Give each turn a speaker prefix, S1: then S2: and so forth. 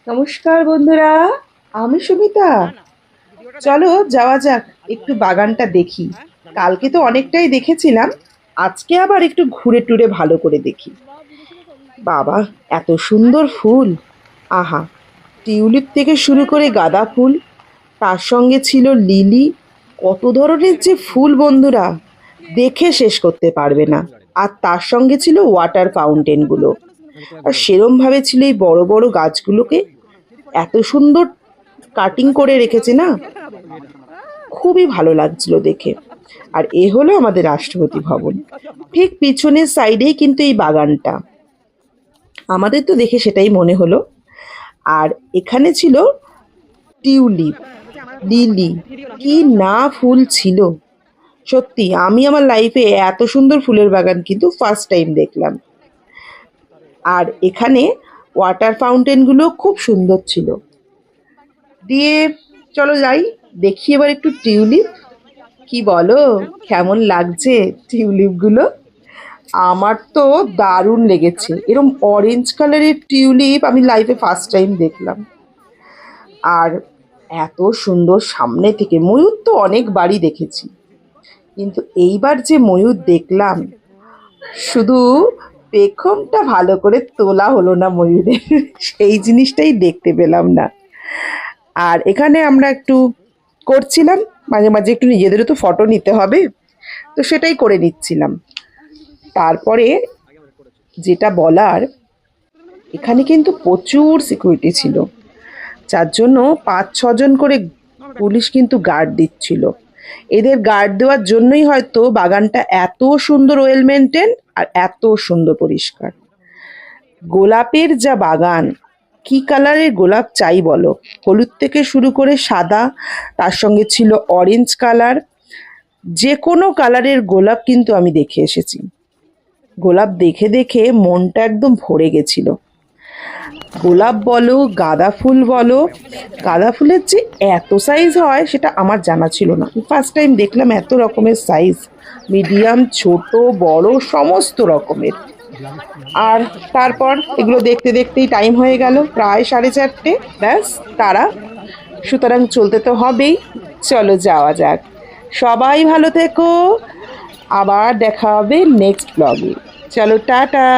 S1: নমস্কার বন্ধুরা, আমি সুমিতা। চলো যাওয়া যাক, একটু বাগানটা দেখি। কালকে তো অনেকটাই দেখেছিলাম, আজকে আবার একটু ঘুরে টুরে ভালো করে দেখি। বাবা, এত সুন্দর ফুল! আহা, টিউলিপ থেকে শুরু করে গাঁদা ফুল, তার সঙ্গে ছিল লিলি। কত ধরনের যে ফুল বন্ধুরা, দেখে শেষ করতে পারবে না। আর তার সঙ্গে ছিল ওয়াটার ফাউন্টেনগুলো। আর সেরম ভাবে ছিল এই বড় বড় গাছগুলোকে এত সুন্দর কাটিং করে রেখেছে না, খুবই ভালো লাগছিল দেখে। আর এ হলো আমাদের রাষ্ট্রপতি ভবন, ঠিক পিছনের সাইডেই কিন্তু এই বাগানটা। আমাদের তো দেখে সেটাই মনে হলো। আর এখানে ছিল টিউলিপ, লিলি, কি না ফুল ছিল! সত্যি আমি আমার লাইফে এত সুন্দর ফুলের বাগান কিন্তু ফার্স্ট টাইম দেখলাম। আর এখানে ওয়াটার ফাউন্টেনগুলো খুব সুন্দর ছিল। দিয়ে চলো যাই, দেখি এবার একটু টিউলিপ। কি বলো, কেমন লাগছে টিউলিপগুলো? আমার তো দারুণ লেগেছে, এরকম অরেঞ্জ কালারের টিউলিপ আমি লাইফে ফার্স্ট টাইম দেখলাম। আর এত সুন্দর সামনে থেকে, ময়ূর তো অনেকবারই দেখেছি, কিন্তু এইবার যে ময়ূর দেখলাম, শুধু পেখমটা ভালো করে তোলা হলো না ময়ূরের, সেই জিনিসটাই দেখতে পেলাম না। আর এখানে আমরা একটু করছিলাম, মাঝে মাঝে একটু নিজেদেরও তো ফটো নিতে হবে, তো সেটাই করে নিচ্ছিলাম। তারপরে যেটা বলার, এখানে কিন্তু প্রচুর সিকিউরিটি ছিল, যার জন্য 5-6 জন করে পুলিশ কিন্তু গার্ড দিচ্ছিল। এদের গার্ড দেওয়ার জন্যই হয়তো বাগানটা এত সুন্দর ওয়েল মেনটেন আর এত সুন্দর পরিষ্কার। গোলাপের যা বাগান, কি কালারের গোলাপ চাই বলো! হলুদ থেকে শুরু করে সাদা, তার সঙ্গে ছিল অরেঞ্জ কালার। যে কোনো কালারের গোলাপ কিন্তু আমি দেখে এসেছি। গোলাপ দেখে দেখে মনটা একদম ভরে গেছিল। গোলাপ বলো, গাঁদা ফুল বলো, গাঁদা ফুলের যে এত সাইজ হয় সেটা আমার জানা ছিল না, ফার্স্ট টাইম দেখলাম এত রকমের সাইজ, মিডিয়াম, ছোট, বড়, সমস্ত রকমের। আর তারপর এগুলো দেখতে দেখতেই টাইম হয়ে গেল প্রায় 4:30। ব্যাস তারা, সুতরাং চলতে তো হবেই। চলো যাওয়া যাক। সবাই ভালো থেকো, আবার দেখা হবে নেক্সট ব্লগে। চলো টাটা।